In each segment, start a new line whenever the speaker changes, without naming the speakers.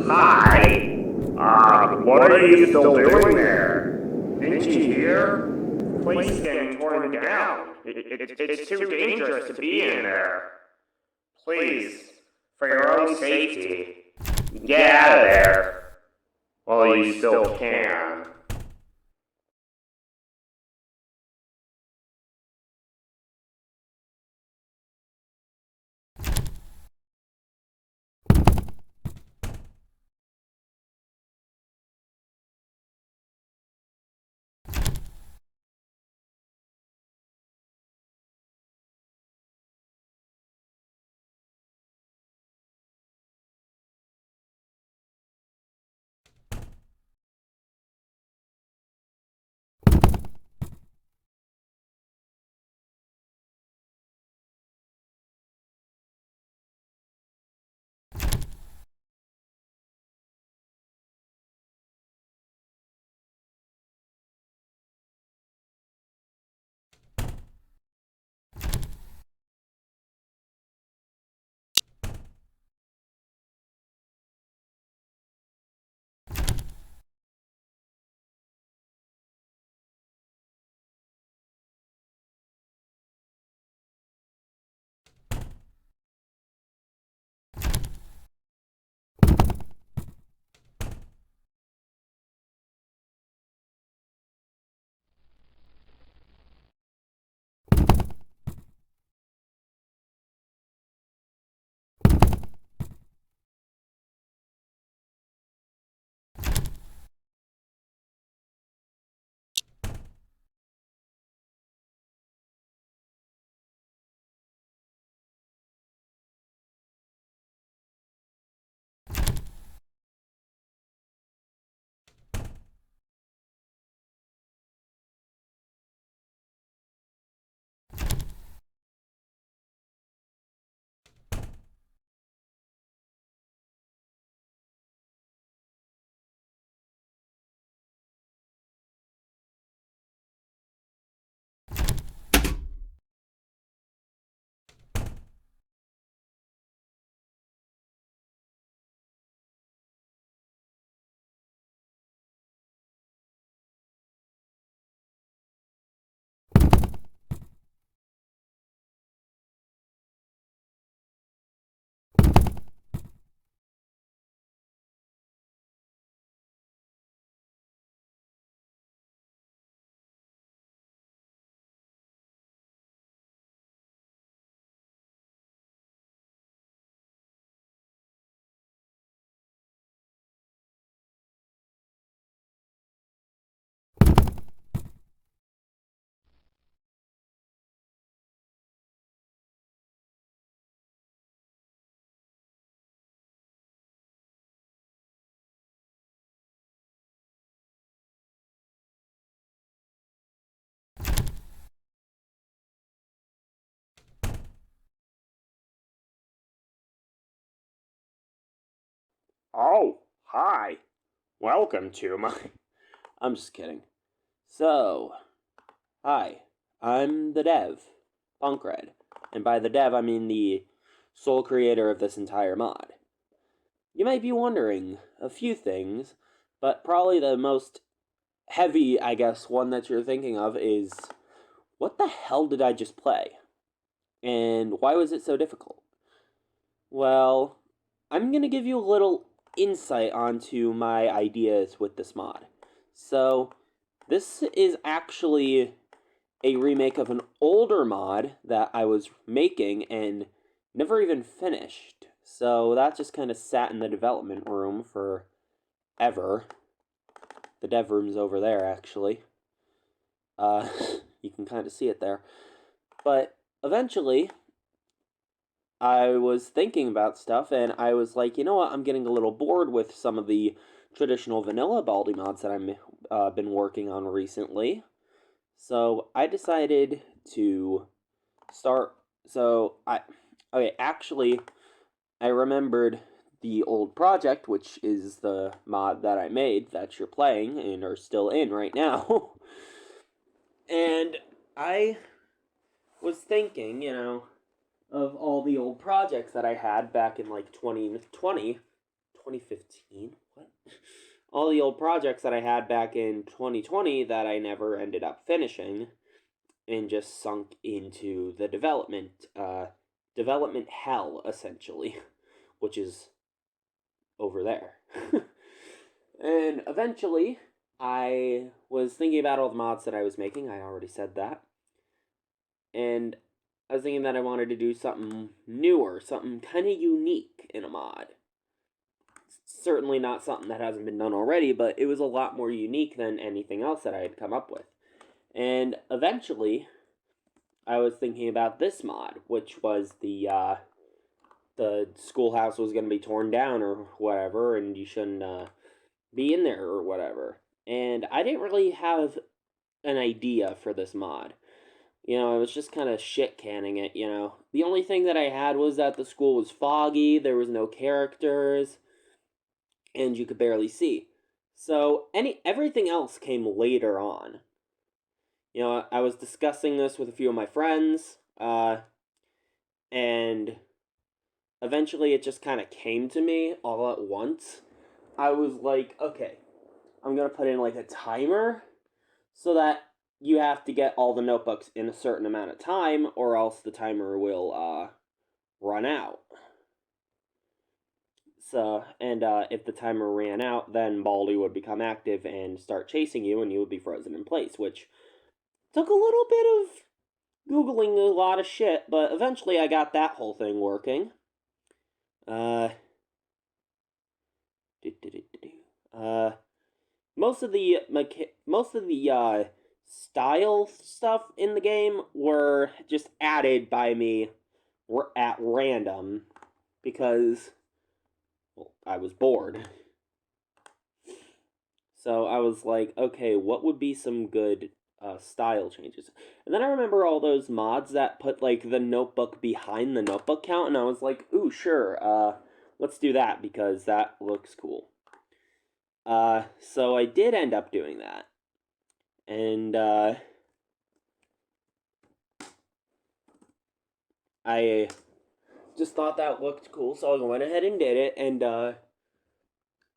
Hi. What are you still doing there? Didn't you hear? The place is getting torn down. It's too dangerous to be in there. Please, for your own safety, get out of there. Well, you still can. Oh, hi. Welcome to my. I'm just kidding. So, hi. I'm the dev, Punkred. And by the dev, I mean the sole creator of this entire mod. You might be wondering a few things, but probably the most heavy, I guess, one that you're thinking of is what the hell did I just play? And why was it so difficult? Well, I'm going to give you a little insight onto my ideas with this mod. So, this is actually a remake of an older mod that I was making and never even finished. So, that just kind of sat in the development room for ever. The dev room's over there, actually. You can kind of see it there. But eventually, I was thinking about stuff, and I was like, you know what, I'm getting a little bored with some of the traditional vanilla Baldi mods that I've been working on recently. So I decided to start. Okay, actually, I remembered the old project, which is the mod that I made that you're playing and are still in right now. And I was thinking, of all the old projects that I had back in like 2020, 2015? What? All the old projects that I had back in 2020 that I never ended up finishing and just sunk into the development hell, essentially, which is over there. And eventually, I was thinking about all the mods that I was making. I already said that. And I was thinking that I wanted to do something newer, something kind of unique in a mod. Certainly not something that hasn't been done already, but it was a lot more unique than anything else that I had come up with. And eventually, I was thinking about this mod, which was the schoolhouse was going to be torn down or whatever, and you shouldn't be in there or whatever. And I didn't really have an idea for this mod. I was just kind of shit canning it, The only thing that I had was that the school was foggy, there was no characters, and you could barely see. So everything else came later on. I was discussing this with a few of my friends, and eventually it just kind of came to me all at once. I was like, okay, I'm going to put in like a timer so that you have to get all the notebooks in a certain amount of time, or else the timer will run out. So, and if the timer ran out, then Baldi would become active and start chasing you, and you would be frozen in place, which took a little bit of Googling a lot of shit, but eventually I got that whole thing working. Most of the style stuff in the game were just added by me at random because I was bored. So I was like, okay, what would be some good style changes? And then I remember all those mods that put like the notebook behind the notebook count, and I was like, ooh, sure, let's do that because that looks cool. So I did end up doing that. And I just thought that looked cool, so I went ahead and did it. And I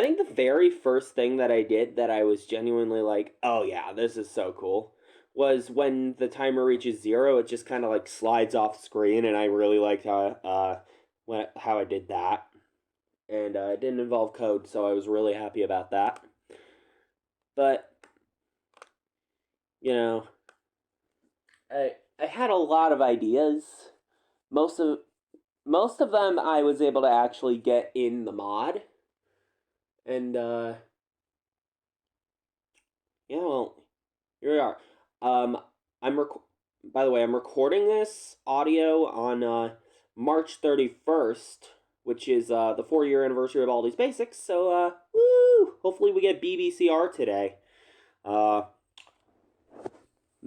think the very first thing that I did that I was genuinely like, oh yeah, this is so cool, was when the timer reaches 0, it just kind of like slides off screen, and I really liked how I did that. And it didn't involve code, so I was really happy about that. But I had a lot of ideas. Most of them I was able to actually get in the mod. And well, here we are. By the way, I'm recording this audio on March 31st, which is the 4-year anniversary of Baldi's Basics. So woo! Hopefully we get BBCR today.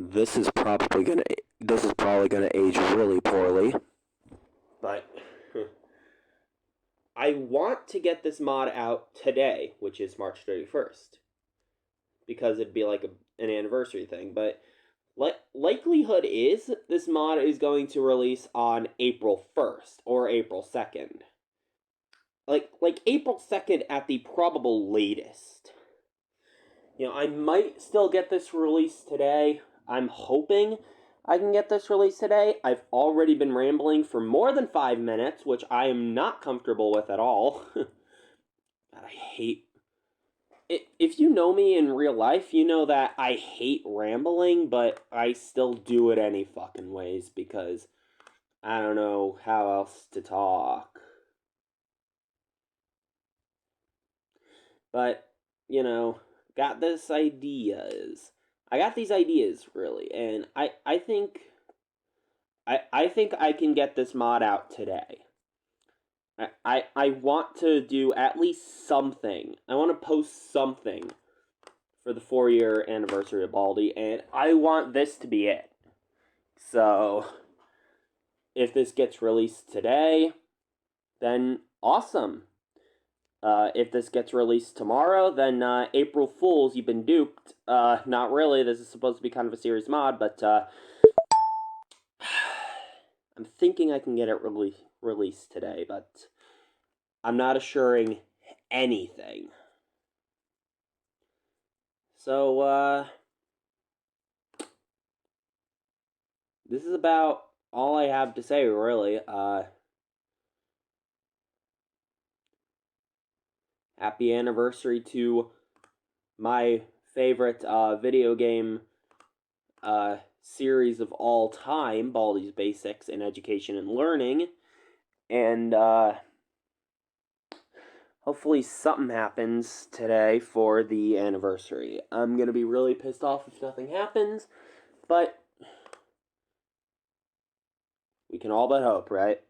This is probably gonna age really poorly, but I want to get this mod out today, which is March 31st, because it'd be like an anniversary thing. But likelihood is this mod is going to release on April 1st or April 2nd, like April 2nd at the probable latest. I might still get this released today. I'm hoping I can get this released today. I've already been rambling for more than 5 minutes, which I am not comfortable with at all. I hate... If you know me in real life, you know that I hate rambling, but I still do it any fucking ways because I don't know how else to talk. But, got these ideas, really, and I think I can get this mod out today. I want to do at least something. I want to post something for the 4-year anniversary of Baldi, and I want this to be it. So, if this gets released today, then awesome. If this gets released tomorrow, then April Fools, you've been duped. Not really, this is supposed to be kind of a serious mod, but I'm thinking I can get it released today, but I'm not assuring anything. So, this is about all I have to say, really. Happy anniversary to my favorite video game series of all time, Baldi's Basics in Education and Learning. And hopefully something happens today for the anniversary. I'm going to be really pissed off if nothing happens, but we can all but hope, right?